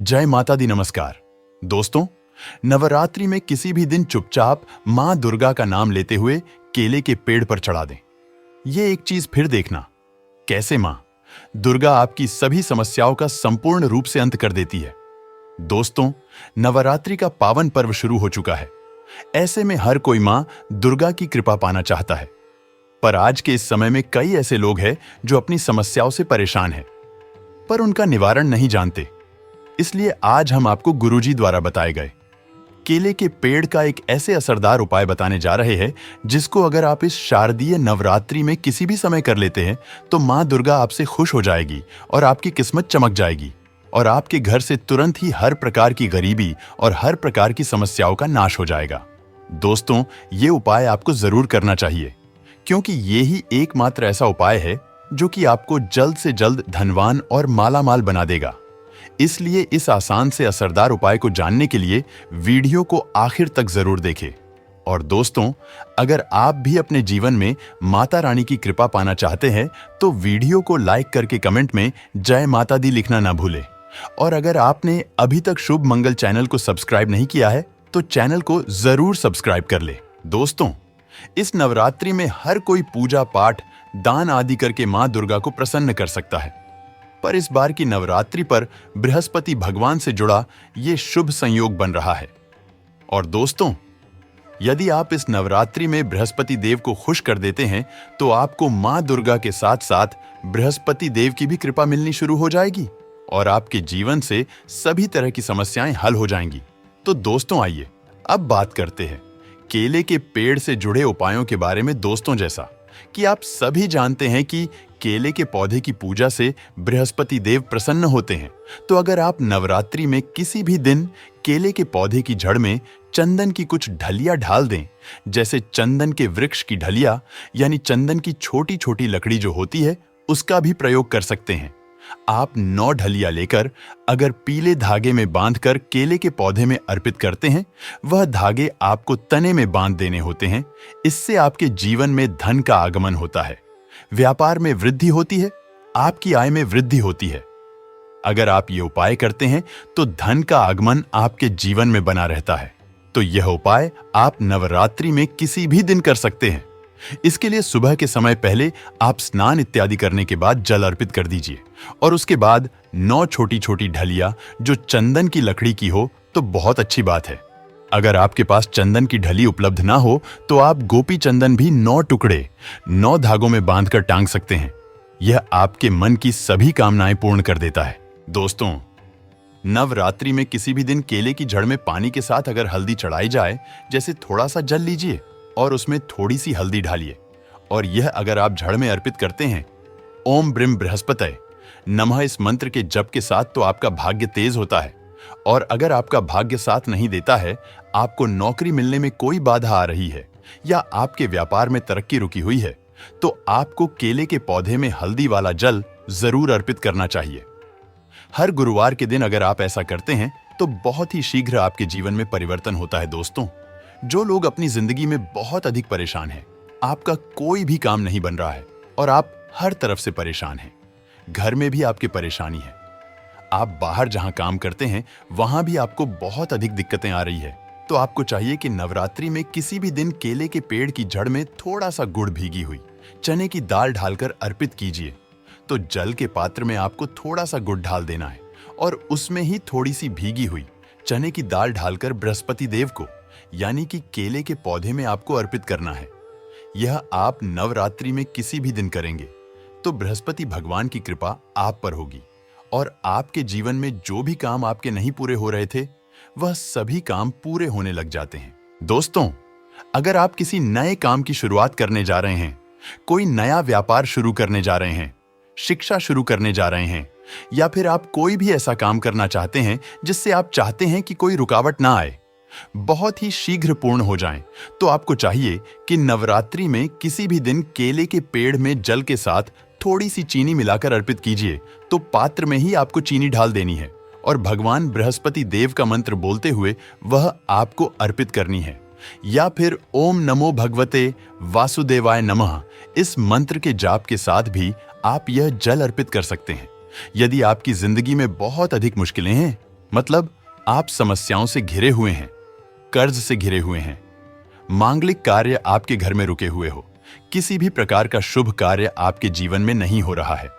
जय माता दी। नमस्कार दोस्तों, नवरात्रि में किसी भी दिन चुपचाप मां दुर्गा का नाम लेते हुए केले के पेड़ पर चढ़ा दें। ये एक चीज फिर देखना, कैसे मां दुर्गा आपकी सभी समस्याओं का संपूर्ण रूप से अंत कर देती है। दोस्तों, नवरात्रि का पावन पर्व शुरू हो चुका है। ऐसे में हर कोई मां दुर्गा की कृपा पाना चाहता है, पर आज के इस समय में कई ऐसे लोग हैं जो अपनी समस्याओं से परेशान हैं, पर उनका निवारण नहीं जानते। इसलिए आज हम आपको गुरुजी द्वारा बताए गए केले के पेड़ का एक ऐसे असरदार उपाय बताने जा रहे हैं, जिसको अगर आप इस शारदीय नवरात्रि में किसी भी समय कर लेते हैं तो मां दुर्गा आपसे खुश हो जाएगी और आपकी किस्मत चमक जाएगी और आपके घर से तुरंत ही हर प्रकार की गरीबी और हर प्रकार की समस्याओं का नाश हो जाएगा। दोस्तों, ये उपाय आपको जरूर करना चाहिए, क्योंकि ये ही एकमात्र ऐसा उपाय है जो कि आपको जल्द से जल्द धनवान और मालामाल बना देगा। इसलिए इस आसान से असरदार उपाय को जानने के लिए वीडियो को आखिर तक जरूर देखें। और दोस्तों, अगर आप भी अपने जीवन में माता रानी की कृपा पाना चाहते हैं तो वीडियो को लाइक करके कमेंट में जय माता दी लिखना ना भूलें। और अगर आपने अभी तक शुभ मंगल चैनल को सब्सक्राइब नहीं किया है तो चैनल को जरूर सब्सक्राइब कर ले। दोस्तों, इस नवरात्रि में हर कोई पूजा पाठ, दान आदि करके मां दुर्गा को प्रसन्न कर सकता है, पर इस बार की नवरात्रि पर बृहस्पति भगवान से जुड़ा ये शुभ संयोग बन रहा है। और दोस्तों, यदि आप इस नवरात्रि में बृहस्पति देव को खुश कर देते हैं तो आपको मां दुर्गा के साथ साथ बृहस्पति देव की भी कृपा मिलनी शुरू हो जाएगी और आपके जीवन से सभी तरह की समस्याएं हल हो जाएंगी। तो दोस्तों, आइए अब बात करते हैं केले के पेड़ से जुड़े उपायों के बारे में। दोस्तों, जैसा कि आप सभी जानते हैं कि केले के पौधे की पूजा से बृहस्पति देव प्रसन्न होते हैं, तो अगर आप नवरात्रि में किसी भी दिन केले के पौधे की जड़ में चंदन की कुछ ढलिया ढाल दें, जैसे चंदन के वृक्ष की ढलिया यानी चंदन की छोटी छोटी लकड़ी जो होती है उसका भी प्रयोग कर सकते हैं। आप 9 ढलिया लेकर अगर पीले धागे में बांधकर केले के पौधे में अर्पित करते हैं, वह धागे आपको तने में बांध देने होते हैं। इससे आपके जीवन में धन का आगमन होता है, व्यापार में वृद्धि होती है, आपकी आय में वृद्धि होती है। अगर आप ये उपाय करते हैं तो धन का आगमन आपके जीवन में बना रहता है। तो यह उपाय आप नवरात्रि में किसी भी दिन कर सकते हैं। इसके लिए सुबह के समय पहले आप स्नान इत्यादि करने के बाद जल अर्पित कर दीजिए और उसके बाद 9 छोटी छोटी ढलिया जो चंदन की लकड़ी की हो तो बहुत अच्छी बात है। अगर आपके पास चंदन की ढली उपलब्ध ना हो तो आप गोपी चंदन भी 9 टुकड़े 9 धागों में बांधकर टांग सकते हैं। यह आपके मन की सभी कामनाएं पूर्ण कर देता है। दोस्तों, नवरात्रि में किसी भी दिन केले की जड़ में पानी के साथ अगर हल्दी चढ़ाई जाए, जैसे थोड़ा सा जल लीजिए और उसमें थोड़ी सी हल्दी ढालिए और यह अगर आप जड़ में अर्पित करते हैं ओम ब्रीम बृहस्पतये नमः इस मंत्र के जप के साथ, तो आपका भाग्य तेज होता है। और अगर आपका भाग्य साथ नहीं देता है, आपको नौकरी मिलने में कोई बाधा आ रही है या आपके व्यापार में तरक्की रुकी हुई है, तो आपको केले के पौधे में हल्दी वाला जल जरूर अर्पित करना चाहिए। हर गुरुवार के दिन अगर आप ऐसा करते हैं तो बहुत ही शीघ्र आपके जीवन में परिवर्तन होता है। दोस्तों, जो लोग अपनी जिंदगी में बहुत अधिक परेशान हैं, आपका कोई भी काम नहीं बन रहा है और आप हर तरफ से परेशान हैं, घर में भी आपकी परेशानी है, आप बाहर जहां काम करते हैं वहां भी आपको बहुत अधिक दिक्कतें आ रही है, तो आपको चाहिए कि नवरात्रि में किसी भी दिन केले के पेड़ की जड़ में थोड़ा सा गुड़ भीगी हुई चने की दाल डालकर अर्पित कीजिए। तो जल के पात्र में आपको थोड़ा सा गुड़ ढाल देना है और उसमें ही थोड़ी सी भीगी हुई चने की दाल ढालकर बृहस्पति देव को यानी कि केले के पौधे में आपको अर्पित करना है। यह आप नवरात्रि में किसी भी दिन करेंगे तो बृहस्पति भगवान की कृपा आप पर होगी और आपके जीवन में जो भी काम आपके नहीं पूरे हो रहे थे, वह सभी काम पूरे होने लग जाते हैं। दोस्तों, अगर आप किसी नए काम की शुरुआत करने जा रहे हैं, कोई नया व्यापार शुरू करने जा रहे हैं, शिक्षा शुरू करने जा रहे हैं, या फिर आप कोई भी ऐसा काम करना चाहते हैं जिससे आप चाहते हैं कि कोई रुकावट ना आए, बहुत ही शीघ्र पूर्ण हो जाएं, तो आपको चाहिए कि नवरात्रि में किसी भी दिन केले के पेड़ में जल के साथ थोड़ी सी चीनी मिलाकर अर्पित कीजिए। तो पात्र में ही आपको चीनी ढाल देनी है और भगवान बृहस्पति देव का मंत्र बोलते हुए वह आपको अर्पित करनी है, या फिर ओम नमो भगवते वासुदेवाय नमः इस मंत्र के जाप के साथ भी आप यह जल अर्पित कर सकते हैं। यदि आपकी जिंदगी में बहुत अधिक मुश्किलें हैं, मतलब आप समस्याओं से घिरे हुए हैं, कर्ज से घिरे हुए हैं, मांगलिक कार्य आपके घर में रुके हुए हो, किसी भी प्रकार का शुभ कार्य आपके जीवन में नहीं हो रहा है।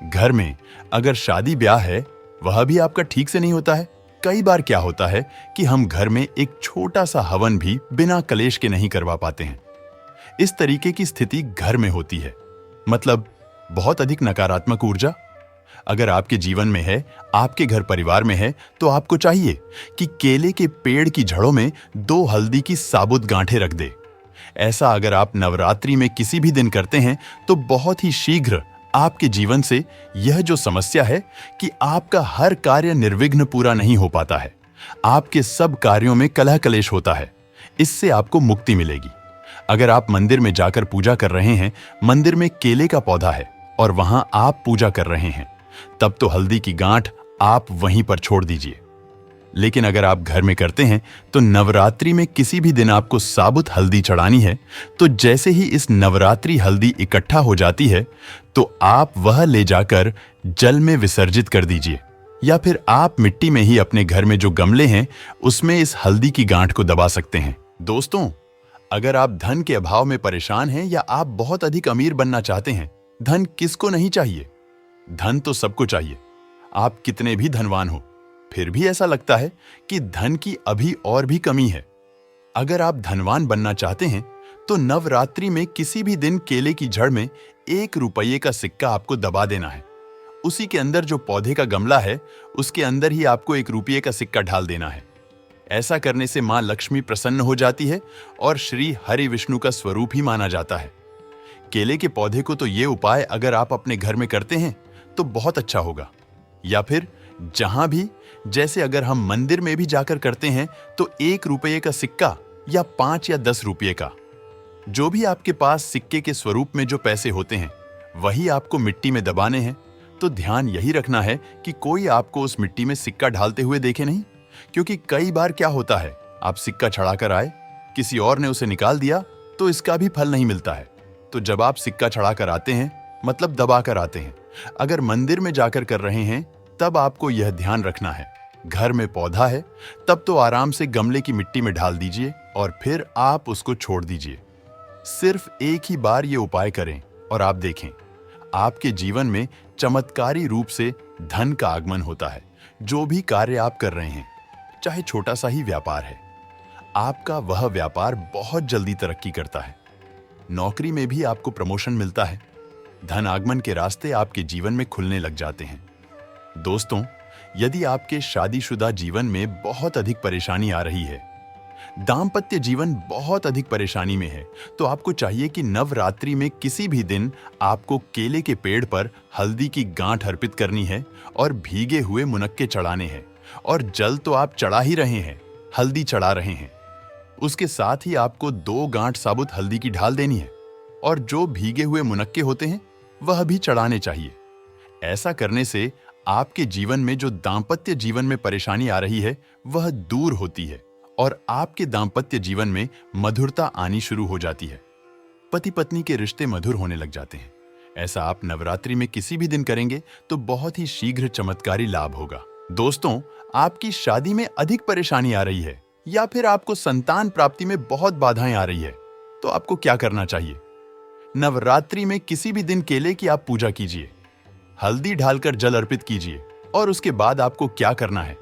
घर में अगर शादी ब्याह है, वह भी आपका ठीक से नहीं होता है। कई बार क्या होता है कि हम घर में एक छोटा सा हवन भी बिना कलेश के नहीं करवा पाते हैं। इस तरीके की स्थिति घर में होती है, मतलब बहुत अधिक नकारात्मक ऊर्जा अगर आपके जीवन में है, आपके घर परिवार में है, तो आपको चाहिए कि केले के पेड़ की जड़ों में 2 हल्दी की साबुत गांठें रख दे। ऐसा अगर आप नवरात्रि में किसी भी दिन करते हैं तो बहुत ही शीघ्र आपके जीवन से यह जो समस्या है कि आपका हर कार्य निर्विघ्न पूरा नहीं हो पाता है, आपके सब कार्यों में कलह कलेश होता है, इससे आपको मुक्ति मिलेगी। अगर आप मंदिर में जाकर पूजा कर रहे हैं, मंदिर में केले का पौधा है और वहां आप पूजा कर रहे हैं, तब तो हल्दी की गांठ आप वहीं पर छोड़ दीजिए। लेकिन अगर आप घर में करते हैं तो नवरात्रि में किसी भी दिन आपको साबुत हल्दी चढ़ानी है, तो जैसे ही इस नवरात्रि हल्दी इकट्ठा हो जाती है तो आप वह ले जाकर जल में विसर्जित कर दीजिए, या फिर आप मिट्टी में ही अपने घर में जो गमले हैं उसमें इस हल्दी की गांठ को दबा सकते हैं। दोस्तों, अगर आप धन के अभाव में परेशान हैं या आप बहुत अधिक अमीर बनना चाहते हैं, धन किसको नहीं चाहिए? धन तो सबको चाहिए। आप कितने भी धनवान हो, फिर भी ऐसा लगता है कि धन की अभी और भी कमी है। अगर आप धनवान बनना चाहते हैं तो नवरात्रि में किसी भी दिन केले की जड़ में 1 रुपये का सिक्का आपको दबा देना है। उसी के अंदर जो पौधे का गमला है, उसके अंदर ही आपको 1 रुपये का सिक्का ढाल देना है। ऐसा करने से मां लक्ष्मी प्रसन्न हो जाती है और श्री हरि विष्णु का स्वरूप ही माना जाता है। केले के पौधे को तो ये उपाय अगर आप अपने घर में करते हैं तो बहुत अच्छा होगा, या फिर जहां भी, जैसे अगर हम मंदिर में भी जाकर करते हैं तो 1 रुपये का सिक्का या 5 या 10 रुपये का, जो भी आपके पास सिक्के के स्वरूप में जो पैसे होते हैं वही आपको मिट्टी में दबाने हैं। तो ध्यान यही रखना है कि कोई आपको उस मिट्टी में सिक्का ढालते हुए देखे नहीं, क्योंकि कई बार क्या होता है, आप सिक्का चढ़ाकर आए, किसी और ने उसे निकाल दिया तो इसका भी फल नहीं मिलता है। तो जब आप सिक्का चढ़ाकर आते हैं, मतलब दबा कर आते हैं, अगर मंदिर में जाकर कर रहे हैं, तब आपको यह ध्यान रखना है, घर में पौधा है तब तो आराम से गमले की मिट्टी में ढाल दीजिए और फिर आप उसको छोड़ दीजिए। सिर्फ एक ही बार ये उपाय करें और आप देखें, आपके जीवन में चमत्कारी रूप से धन का आगमन होता है। जो भी कार्य आप कर रहे हैं, चाहे छोटा सा ही व्यापार है, आपका वह व्यापार बहुत जल्दी तरक्की करता है। नौकरी में भी आपको प्रमोशन मिलता है। धन आगमन के रास्ते आपके जीवन में खुलने लग जाते हैं। दोस्तों, यदि आपके शादीशुदा जीवन में बहुत अधिक परेशानी आ रही है, दाम्पत्य जीवन बहुत अधिक परेशानी में है, तो आपको चाहिए कि नवरात्रि में किसी भी दिन आपको केले के पेड़ पर हल्दी की गांठ अर्पित करनी है और भीगे हुए मुनक्के चढ़ाने हैं। और जल तो आप चढ़ा ही रहे हैं, हल्दी चढ़ा रहे हैं, उसके साथ ही आपको 2 गांठ साबुत हल्दी की ढाल देनी है और जो भीगे हुए मुनक्के होते हैं वह भी चढ़ाने चाहिए। ऐसा करने से आपके जीवन में जो दाम्पत्य जीवन में परेशानी आ रही है वह दूर होती है और आपके दाम्पत्य जीवन में मधुरता आनी शुरू हो जाती है। पति पत्नी के रिश्ते मधुर होने लग जाते हैं। ऐसा आप नवरात्रि में किसी भी दिन करेंगे तो बहुत ही शीघ्र चमत्कारी लाभ होगा। दोस्तों, आपकी शादी में अधिक परेशानी आ रही है या फिर आपको संतान प्राप्ति में बहुत बाधाएं आ रही है, तो आपको क्या करना चाहिए? नवरात्रि में किसी भी दिन केले की आप पूजा कीजिए, हल्दी ढालकर जल अर्पित कीजिए और उसके बाद आपको क्या करना है,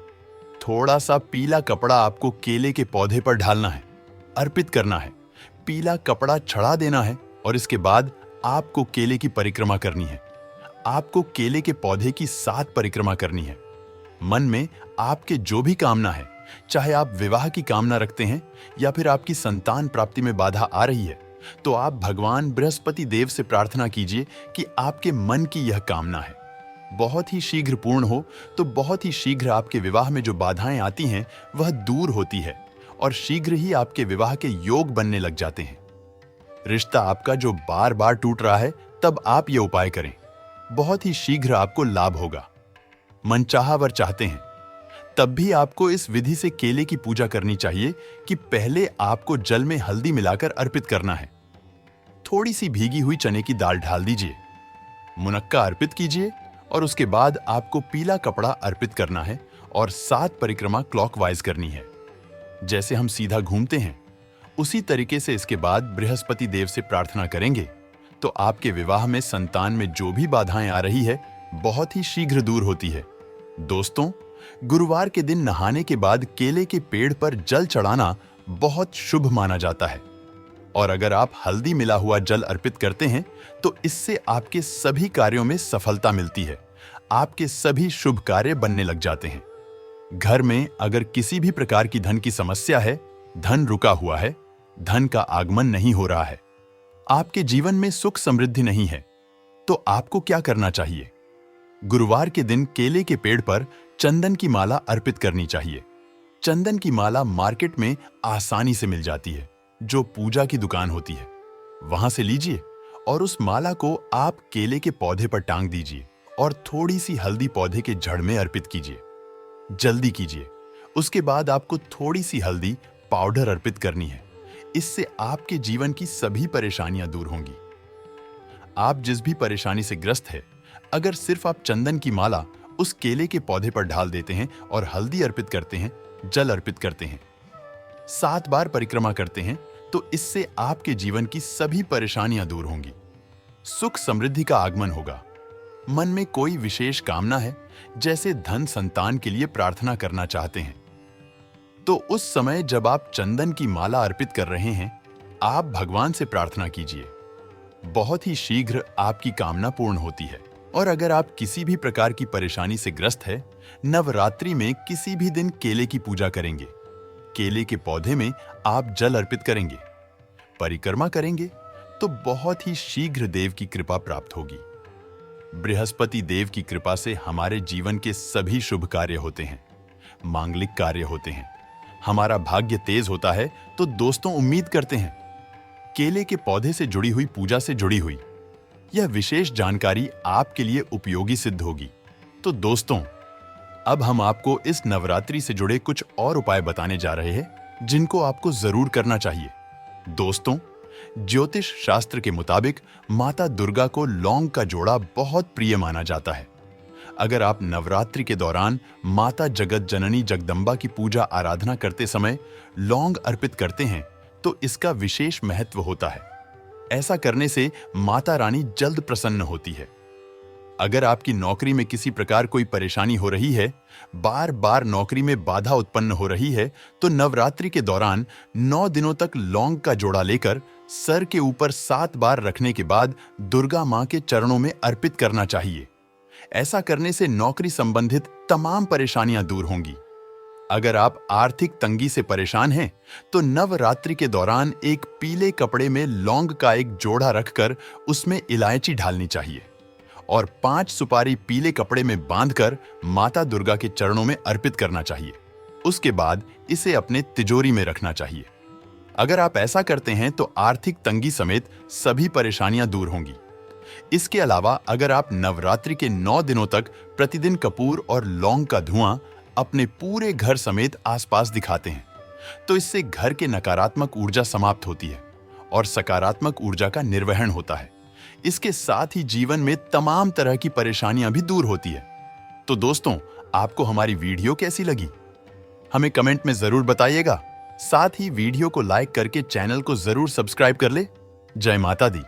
थोड़ा सा पीला कपड़ा आपको केले के पौधे पर ढालना है, अर्पित करना है, पीला कपड़ा चढ़ा देना है और इसके बाद आपको केले की परिक्रमा करनी है। आपको केले के पौधे की 7 परिक्रमा करनी है। मन में आपके जो भी कामना है, चाहे आप विवाह की कामना रखते हैं या फिर आपकी संतान प्राप्ति में बाधा आ रही है, तो आप भगवान बृहस्पति देव से प्रार्थना कीजिए कि आपके मन की यह कामना है बहुत ही शीघ्र पूर्ण हो, तो बहुत ही शीघ्र आपके विवाह में जो बाधाएं आती हैं वह दूर होती है और शीघ्र ही आपके विवाह के योग बनने लग जाते हैं। रिश्ता आपका जो बार बार टूट रहा है, तब आप ये उपाय करें, बहुत ही शीघ्र आपको लाभ होगा। मनचाहा वर चाहते हैं, तब भी आपको इस विधि से केले की पूजा करनी चाहिए कि पहले आपको जल में हल्दी मिलाकर अर्पित करना है, थोड़ी सी भीगी हुई चने की दाल ढाल दीजिए, मुनक्का अर्पित कीजिए और उसके बाद आपको पीला कपड़ा अर्पित करना है और 7 परिक्रमा क्लॉकवाइज करनी है। जैसे हम सीधा घूमते हैं उसी तरीके से इसके बाद बृहस्पति देव से प्रार्थना करेंगे तो आपके विवाह में संतान में जो भी बाधाएं आ रही है बहुत ही शीघ्र दूर होती है। दोस्तों, गुरुवार के दिन नहाने के बाद केले के पेड़ पर जल चढ़ाना बहुत शुभ माना जाता है और अगर आप हल्दी मिला हुआ जल अर्पित करते हैं तो इससे आपके सभी कार्यों में सफलता मिलती है, आपके सभी शुभ कार्य बनने लग जाते हैं। घर में अगर किसी भी प्रकार की धन की समस्या है, धन रुका हुआ है, धन का आगमन नहीं हो रहा है, आपके जीवन में सुख समृद्धि नहीं है, तो आपको क्या करना चाहिए? गुरुवार के दिन केले के पेड़ पर चंदन की माला अर्पित करनी चाहिए। चंदन की माला मार्केट में आसानी से मिल जाती है, जो पूजा की दुकान होती है, वहां से लीजिए और उस माला को आप केले के पौधे पर टांग दीजिए और थोड़ी सी हल्दी पौधे के जड़ में अर्पित कीजिए। जल्दी कीजिए, उसके बाद आपको थोड़ी सी हल्दी पाउडर अर्पित करनी है। इससे आपके जीवन की सभी परेशानियां दूर होंगी। आप जिस भी परेशानी से ग्रस्त है, अगर सिर्फ आप चंदन की माला उस केले के पौधे पर डाल देते हैं और हल्दी अर्पित करते हैं, जल अर्पित करते हैं, 7 बार परिक्रमा करते हैं, तो इससे आपके जीवन की सभी परेशानियां दूर होंगी। सुख समृद्धि का आगमन होगा। मन में कोई विशेष कामना है, जैसे धन संतान के लिए प्रार्थना करना चाहते हैं, तो उस समय जब आप चंदन की माला अर्पित कर रहे हैं, आप भगवान से प्रार्थना कीजिए। बहुत ही शीघ्र आपकी कामना पूर्ण होती है। और अगर आप किसी भी प्रकार की परेशानी से ग्रस्त है, नवरात्रि में किसी भी दिन केले की पूजा करेंगे, केले के पौधे में आप जल अर्पित करेंगे, परिक्रमा करेंगे, तो बहुत ही शीघ्र देव की कृपा प्राप्त होगी। बृहस्पति देव की कृपा से हमारे जीवन के सभी शुभ कार्य होते हैं, मांगलिक कार्य होते हैं, हमारा भाग्य तेज होता है। तो दोस्तों, उम्मीद करते हैं केले के पौधे से जुड़ी हुई पूजा से जुड़ी हुई यह विशेष जानकारी आपके लिए उपयोगी सिद्ध होगी। तो दोस्तों, अब हम आपको इस नवरात्रि से जुड़े कुछ और उपाय बताने जा रहे हैं जिनको आपको जरूर करना चाहिए। दोस्तों, ज्योतिष शास्त्र के मुताबिक माता दुर्गा को लौंग का जोड़ा बहुत प्रिय माना जाता है। अगर आप नवरात्रि के दौरान माता जगत जननी जगदम्बा की पूजा आराधना करते समय लौंग अर्पित करते हैं तो इसका विशेष महत्व होता है। ऐसा करने से माता रानी जल्द प्रसन्न होती है। अगर आपकी नौकरी में किसी प्रकार कोई परेशानी हो रही है, बार बार नौकरी में बाधा उत्पन्न हो रही है, तो नवरात्रि के दौरान 9 दिनों तक लौंग का जोड़ा लेकर सर के ऊपर 7 बार रखने के बाद दुर्गा मां के चरणों में अर्पित करना चाहिए। ऐसा करने से नौकरी संबंधित तमाम परेशानियां दूर होंगी। अगर आप आर्थिक तंगी से परेशान हैं, तो नवरात्रि के दौरान एक पीले कपड़े में लौंग का एक जोड़ा रखकर उसमें इलायची डालनी चाहिए और 5 सुपारी पीले कपड़े में बांधकर माता दुर्गा के चरणों में अर्पित करना चाहिए। उसके बाद इसे अपने तिजोरी में रखना चाहिए। अगर आप ऐसा करते हैं तो आर्थिक तंगी समेत सभी परेशानियां दूर होंगी। इसके अलावा अगर आप नवरात्रि के 9 दिनों तक प्रतिदिन कपूर और लौंग का धुआं अपने पूरे घर समेत आसपास दिखाते हैं, तो इससे घर के नकारात्मक ऊर्जा समाप्त होती है और सकारात्मक ऊर्जा का निर्वहन होता है। इसके साथ ही जीवन में तमाम तरह की परेशानियां भी दूर होती है। तो दोस्तों, आपको हमारी वीडियो कैसी लगी? हमें कमेंट में जरूर बताइएगा। साथ ही वीडियो को लाइक करके चैनल को जरूर सब्सक्राइब कर ले। जय माता दी।